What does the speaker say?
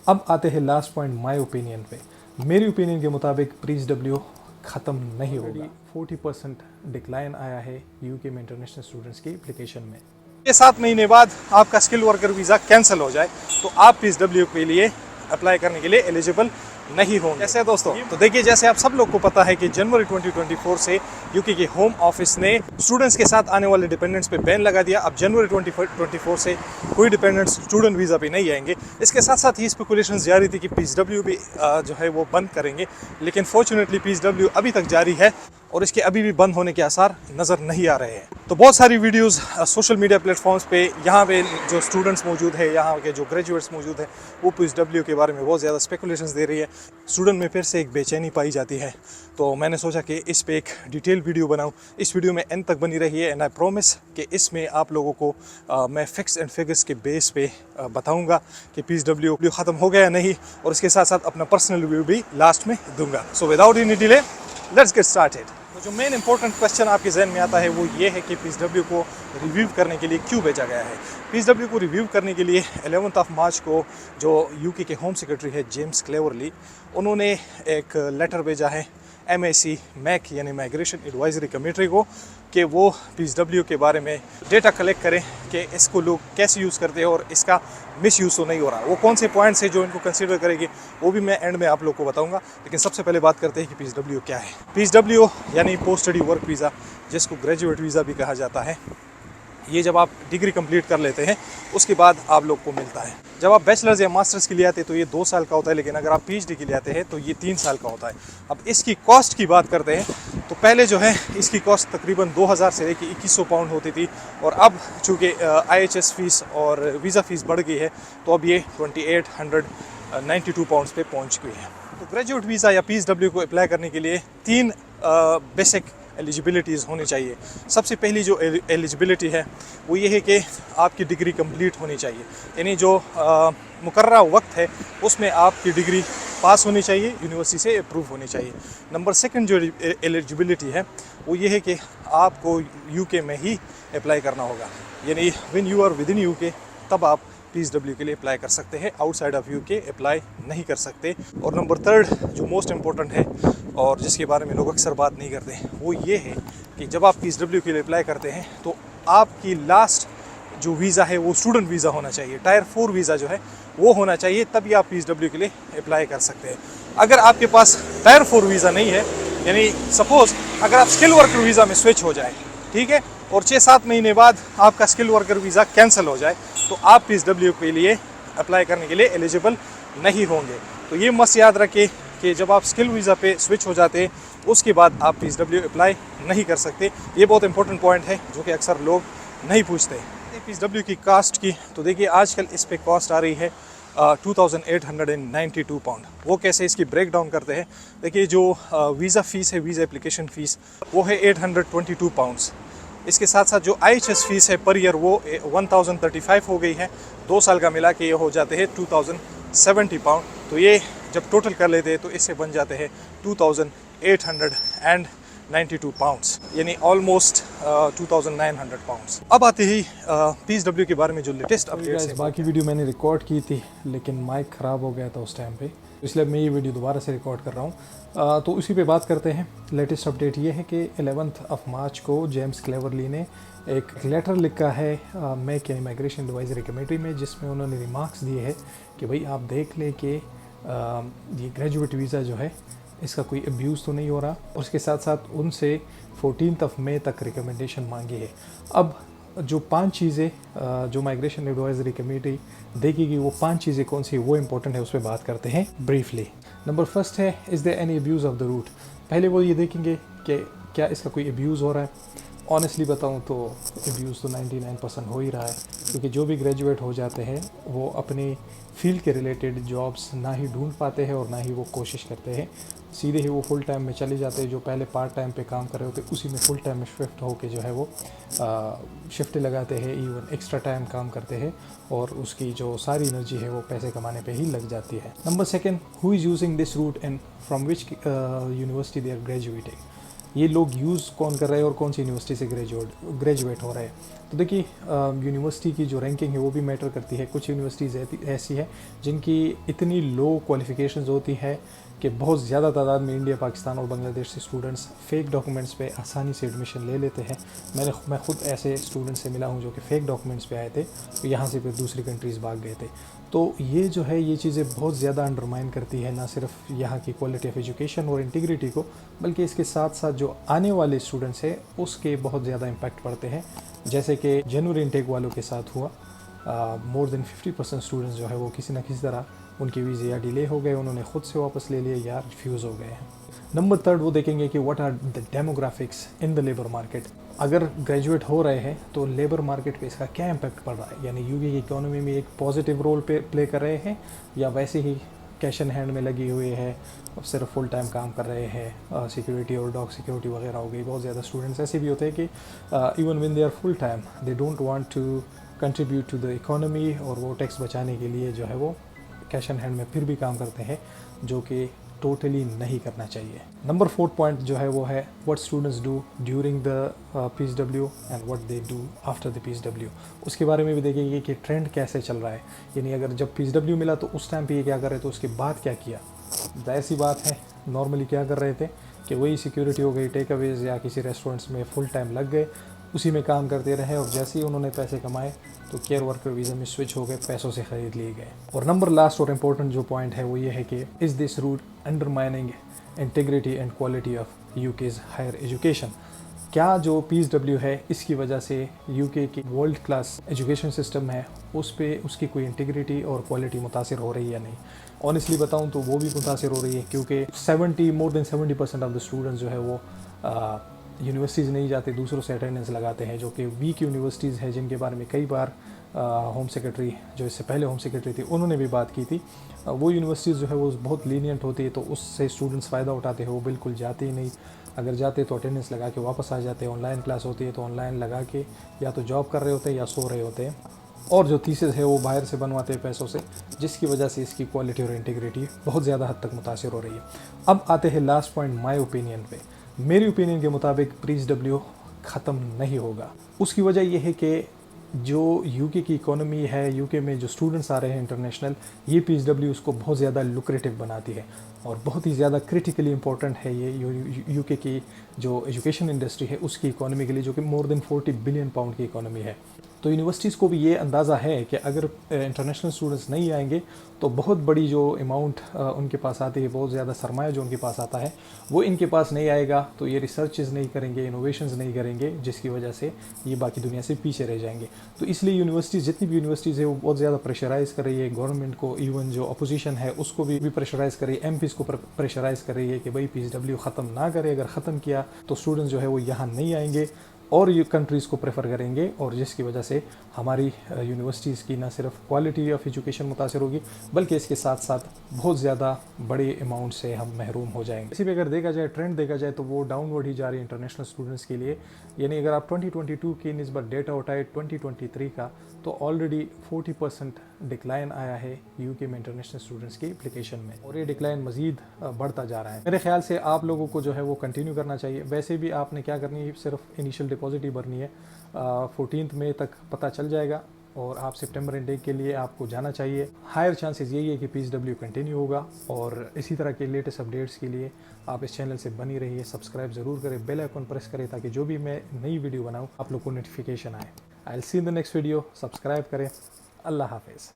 अब आते हैं लास्ट पॉइंट माय ओपिनियन पे। मेरी ओपिनियन के मुताबिक प्रीज डब्ल्यू ख़त्म नहीं होगा। 40% डिक्लाइन आया है यूके में इंटरनेशनल स्टूडेंट्स की एप्लीकेशन में। ये 7 महीने बाद आपका स्किल वर्कर वीज़ा कैंसिल हो जाए तो आप PSW के लिए अप्लाई करने के लिए एलिजिबल नहीं होंगे। कैसे है दोस्तों? तो देखिए, जैसे आप सब लोग को पता है कि जनवरी 2024 से यूके के होम ऑफिस ने स्टूडेंट्स के साथ आने वाले डिपेंडेंट्स पे बैन लगा दिया। अब जनवरी 2024 से कोई डिपेंडेंट्स स्टूडेंट वीज़ा पे नहीं आएंगे। इसके साथ साथ ही स्पेकुलेशन जारी थी कि PSW भी जो है वो बंद करेंगे, लेकिन फॉर्चुनेटली PSW अभी तक जारी है और इसके अभी भी बंद होने के आसार नज़र नहीं आ रहे हैं। तो बहुत सारी वीडियोस सोशल मीडिया प्लेटफॉर्म्स पे यहाँ पे जो स्टूडेंट्स मौजूद है, यहाँ के जो ग्रेजुएट्स मौजूद हैं, वो PSW के बारे में बहुत ज़्यादा स्पेकुलेशंस दे रही है। स्टूडेंट में फिर से एक बेचैनी पाई जाती है। तो मैंने सोचा कि इस पे एक डिटेल वीडियो बनाऊँ। इस वीडियो में एंड तक बनी रही है एंड आई प्रॉमिस कि इसमें आप लोगों को मैं फिक्स एंड फिगर्स के बेस पे बताऊँगा कि PSW ख़त्म हो गया या नहीं, और इसके साथ साथ अपना पर्सनल रिव्यू भी लास्ट में दूंगा। So without any delay let's get started. तो जो मेन इंपॉर्टेंट क्वेश्चन आपके जहन में आता है वो ये है कि PSW को रिव्यू करने के लिए क्यों भेजा गया है। PSW को रिव्यू करने के लिए 11 मार्च को जो यूके के होम सेक्रेटरी है जेम्स क्लेवरली, उन्होंने एक लेटर भेजा है मैक यानी माइग्रेशन एडवाइजरी कमेटी को कि वो PSW के बारे में डेटा कलेक्ट करें कि इसको लोग कैसे यूज़ करते हैं और इसका मिस यूज़ तो नहीं हो रहा। वो कौन से पॉइंट्स है जो इनको कंसीडर करेगी वो भी मैं एंड में आप लोग को बताऊंगा। लेकिन सबसे पहले बात करते हैं कि PSW क्या है। PSW यानी पोस्ट स्टडी वर्क वीज़ा, जिसको ग्रेजुएट वीज़ा भी कहा जाता है। ये जब आप डिग्री कंप्लीट कर लेते हैं उसके बाद आप लोग को मिलता है। जब आप बैचलर्स या मास्टर्स के लिए आते हैं तो ये 2 साल का होता है, लेकिन अगर आप PhD के लिए आते हैं तो ये 3 साल का होता है। अब इसकी कॉस्ट की बात करते हैं तो पहले जो है इसकी कॉस्ट तकरीबन 2000 से लेकर 2100 पाउंड होती थी, और अब चूँकि IHS फ़ीस और वीज़ा फ़ीस बढ़ गई है तो अब ये 2892 पाउंड्स पे पहुँच गई है। तो ग्रेजुएट वीज़ा या PSW को अप्लाई करने के लिए 3 बेसिक एलिजिबिलिटीज़ होनी चाहिए। सबसे पहली जो एलिजिबिलिटी है वो ये है कि आपकी डिग्री कंप्लीट होनी चाहिए, यानी जो मुकर्ररा वक्त है उसमें आपकी डिग्री पास होनी चाहिए, यूनिवर्सिटी से अप्रूव होनी चाहिए। नंबर 2 जो एलिजिबिलिटी है वो ये है कि आपको यूके में ही अप्लाई करना होगा, यानी when you are within UK तब आप PSW के लिए अप्लाई कर सकते हैं, आउटसाइड ऑफ यूके अप्लाई नहीं कर सकते। और नंबर 3 जो मोस्ट इम्पोर्टेंट है और जिसके बारे में लोग अक्सर बात नहीं करते वो ये है कि जब आप PSW के लिए अप्लाई करते हैं तो आपकी लास्ट जो वीज़ा है वो स्टूडेंट वीज़ा होना चाहिए। टायर 4 वीज़ा जो है वो होना चाहिए, तभी आप PSW के लिए अप्लाई कर सकते हैं। अगर आपके पास टायर 4 वीज़ा नहीं है, यानी सपोज़ अगर आप स्किल वर्कर वीज़ा में स्विच हो जाए, ठीक है, और 6-7 महीने बाद आपका स्किल वर्कर वीज़ा कैंसिल हो जाए तो आप PSW के लिए अप्लाई करने के लिए एलिजिबल नहीं होंगे। तो ये मस्त याद रखें कि जब आप स्किल वीज़ा पे स्विच हो जाते हैं उसके बाद आप PSW अप्लाई नहीं कर सकते। ये बहुत इंपॉर्टेंट पॉइंट है जो कि अक्सर लोग नहीं पूछते। PSW की कास्ट की तो देखिए आजकल इस पे कॉस्ट आ रही है 2892 पाउंड। वो कैसे, इसकी ब्रेक डाउन करते हैं। देखिए जो वीज़ा फ़ीस है, वीज़ा एप्लीकेशन फ़ीस, वो है 822 पाउंड्स। इसके साथ साथ जो IHS फ़ीस है पर ईयर वो 1035 हो गई है। 2 साल का मिला के ये हो जाते हैं 2070 पाउंड। तो ये जब टोटल कर लेते हैं तो इससे बन जाते हैं 2892 पाउंड्स, यानी ऑलमोस्ट 2900 पाउंड्स। अब आते ही PSW के बारे में जो लेटेस्ट अपडेट्स है। बाकी वीडियो मैंने रिकॉर्ड की थी लेकिन माइक ख़राब हो गया था उस टाइम पे, इसलिए मैं ये वीडियो दोबारा से रिकॉर्ड कर रहा हूँ। तो उसी पे बात करते हैं। लेटेस्ट अपडेट ये है कि 11 मार्च को जेम्स क्लेवरली ने एक लेटर लिखा है मैक यानी माइग्रेशन एडवाइजरी कमेटी में, जिसमें उन्होंने रिमार्क्स दिए हैं कि भाई आप देख लें कि ये ग्रेजुएट वीज़ा जो है इसका कोई अब्यूज़ तो नहीं हो रहा, और उसके साथ साथ उनसे 14 मई तक रिकमेंडेशन मांगी है। अब जो 5 चीज़ें जो माइग्रेशन एडवाइजरी कमेटी देखेगी वो 5 चीज़ें कौन सी वो इम्पोर्टेंट है, उस पर बात करते हैं ब्रीफली। नंबर 1 है is there any abuse of the route. पहले वो ये देखेंगे कि क्या इसका कोई अब्यूज़ हो रहा है। ऑनेस्टली बताऊं तो अब्यूज़ तो 99% हो ही रहा है, क्योंकि जो भी ग्रेजुएट हो जाते हैं वो अपनी फील्ड के रिलेटेड जॉब्स ना ही ढूंढ पाते हैं और ना ही वो कोशिश करते हैं, सीधे ही वो फुल टाइम में चले जाते हैं। जो पहले पार्ट टाइम पे काम कर रहे होते उसी में फुल टाइम में शिफ्ट होकर जो है वो शिफ्ट लगाते हैं, इवन एक्स्ट्रा टाइम काम करते हैं, और उसकी जो सारी एनर्जी है वो पैसे कमाने पे ही लग जाती है। Number 2, who is using this route and from which university they are graduating. ये लोग यूज़ कौन कर रहे हैं और कौन सी यूनिवर्सिटी से ग्रेजुएट हो रहे हैं। तो देखिए यूनिवर्सिटी की जो रैंकिंग है वो भी मैटर करती है। कुछ यूनिवर्सिटीज़ ऐसी है जिनकी इतनी लो क्वालिफ़िकेशंस होती है कि बहुत ज़्यादा तादाद में इंडिया, पाकिस्तान और बांग्लादेश से स्टूडेंट्स फेक डॉक्यूमेंट्स पे आसानी से एडमिशन ले लेते हैं। मैं खुद ऐसे स्टूडेंट्स से मिला हूँ जो कि फ़ेक डॉक्यूमेंट्स पे आए थे, तो यहाँ से फिर दूसरी कंट्रीज़ भाग गए थे। तो ये जो है ये चीज़ें बहुत ज़्यादा अंडरमाइन करती है ना सिर्फ यहाँ की क्वालिटी ऑफ एजुकेशन और इंटीग्रिटी को, बल्कि इसके साथ साथ जो आने वाले स्टूडेंट्स हैं उसके बहुत ज़्यादा इम्पैक्ट पड़ते हैं। जैसे कि जनवरी इनटेक वालों के साथ हुआ, मोर देन 50% स्टूडेंट्स जो है वो किसी न किसी तरह उनके वीज़े या डिले हो गए, उन्होंने ख़ुद से वापस ले लिए या रिफ्यूज़ हो गए हैं। नंबर 3 वो देखेंगे कि what are the demographics in the labour market. अगर ग्रेजुएट हो रहे हैं तो लेबर मार्केट पे इसका क्या इम्पैक्ट पड़ रहा है, यानी यूके की इकोनॉमी में एक पॉजिटिव रोल प्ले कर रहे हैं या वैसे ही कैश इन हैंड में लगी हुई है, अब सिर्फ फुल टाइम काम कर रहे हैं। सिक्योरिटी और डॉग सिक्योरिटी वगैरह हो गई। बहुत ज़्यादा स्टूडेंट्स ऐसे भी होते हैं कि even when they are full time they don't want to contribute to the economy, और वो टैक्स बचाने के लिए जो है वो कैश इन हैंड में फिर भी काम करते हैं, जो कि टोटली नहीं करना चाहिए। नंबर 4 पॉइंट जो है वो है what students do during the PSW and what they do after the PSW। उसके बारे में भी देखेंगे कि ट्रेंड कैसे चल रहा है, यानी अगर जब PSW मिला तो उस टाइम पे ये क्या कर रहे थे, उसके बाद क्या किया। जाहिर सी बात है नॉर्मली क्या कर रहे थे कि वही सिक्योरिटी हो गई, टेक अवेज या किसी रेस्टोरेंट्स में फुल टाइम लग गए, उसी में काम करते रहे, और जैसे ही उन्होंने पैसे कमाए तो केयर वर्कर वीज़ा में स्विच हो गए, पैसों से ख़रीद लिए गए। और नंबर लास्ट और इम्पोर्टेंट जो पॉइंट है वो ये है कि is this route undermining integrity and quality of UK's higher education. क्या जो PSW है इसकी वजह से यूके की वर्ल्ड क्लास एजुकेशन सिस्टम है उस पे उसकी कोई इंटीग्रिटी और क्वालिटी मुतासिर हो रही है या नहीं। ऑनेस्टली बताऊं तो वो भी मुतासिर हो रही है, क्योंकि more than 70% of the students जो है वो यूनिवर्सिटीज़ नहीं जाते, दूसरों से अटेंडेंस लगाते हैं, जो कि वीक यूनिवर्सिटीज़ हैं, जिनके बारे में कई बार होम सेक्रेटरी जो इससे पहले होम सेक्रेटरी थी उन्होंने भी बात की थी। वो यूनिवर्सिटीज़ जो है वो बहुत लीनियंट होती है, तो उससे स्टूडेंट्स फ़ायदा उठाते हैं, वो बिल्कुल जाते ही नहीं। अगर जाते तो अटेंडेंस लगा के वापस आ जाते हैं। ऑनलाइन क्लास होती है तो ऑनलाइन लगा के या तो जॉब कर रहे होते हैं या सो रहे होते हैं, और जो थीसिस है वो बाहर से बनवाते हैं पैसों से, जिसकी वजह से इसकी क्वालिटी और इंटीग्रिटी बहुत ज़्यादा हद तक मुतासिर हो रही है। अब आते हैं लास्ट पॉइंट माय ओपिनियन पे। मेरी ओपिनियन के मुताबिक PSW ख़त्म नहीं होगा। उसकी वजह यह है कि जो यूके की इकोनॉमी है, यूके में जो स्टूडेंट्स आ रहे हैं इंटरनेशनल, ये PSW उसको बहुत ज़्यादा लुक्रेटिव बनाती है और बहुत ही ज़्यादा क्रिटिकली इंपॉर्टेंट है ये यूके की जो एजुकेशन इंडस्ट्री है उसकी इकोनॉमी के लिए, जो कि मोर देन 40 बिलियन पाउंड की इकोनॉमी है। तो यूनिवर्सिटीज़ को भी ये अंदाज़ा है कि अगर इंटरनेशनल स्टूडेंट्स नहीं आएंगे तो बहुत बड़ी जो अमाउंट उनके पास आती है, बहुत ज़्यादा सरमाया जो उनके पास आता है वो इनके पास नहीं आएगा, तो ये रिसर्चेज नहीं करेंगे, इनोवेशंस नहीं करेंगे, जिसकी वजह से ये बाकी दुनिया से पीछे रह जाएंगे। तो इसलिए यूनिवर्सिटीज़, जितनी भी यूनिवर्सिटीज़ है वो बहुत ज़्यादा प्रेशराइज़ कर रही है गवर्नमेंट को, इवन जो अपोजिशन है उसको भी प्रेशराइज़ कर रही है, MPs को प्रेशराइज़ कर रही है कि भाई PSW ख़त्म ना करे। अगर ख़त्म किया तो स्टूडेंट्स जो है वो यहाँ नहीं आएंगे और ये कंट्रीज़ को प्रेफर करेंगे, और जिसकी वजह से हमारी यूनिवर्सिटीज़ की ना सिर्फ क्वालिटी ऑफ एजुकेशन मुतासर होगी, बल्कि इसके साथ साथ बहुत ज़्यादा बड़े अमाउंट से हम महरूम हो जाएंगे। इसी पे अगर देखा जाए, ट्रेंड देखा जाए तो वो डाउनवर्ड ही जा रही है इंटरनेशनल स्टूडेंट्स के लिए। यानी अगर आप 2022 की निस्बत डेटा उठाए 2023 का, तो ऑलरेडी 40% डिक्लाइन आया है यूके में इंटरनेशनल स्टूडेंट्स की एप्लीकेशन में, और ये डिक्लाइन मज़ीद बढ़ता जा रहा है। मेरे ख्याल से आप लोगों को जो है वो कंटिन्यू करना चाहिए। वैसे भी आपने क्या करनी है, सिर्फ इनिशियल डिपॉजिट ही भरनी है। 14 मई तक पता चल जाएगा, और आप सितंबर इनटेक के लिए आपको जाना चाहिए। हायर चांसेस यही है कि PSW कंटिन्यू होगा, और इसी तरह के लेटेस्ट अपडेट्स के लिए आप इस चैनल से बनी रहिए। सब्सक्राइब ज़रूर करें, बेल आइकन प्रेस करें, ताकि जो भी मैं नई वीडियो बनाऊँ आप लोग को नोटिफिकेशन आए। I will see in the next video. Subscribe करें। अल्लाह हाफिज़।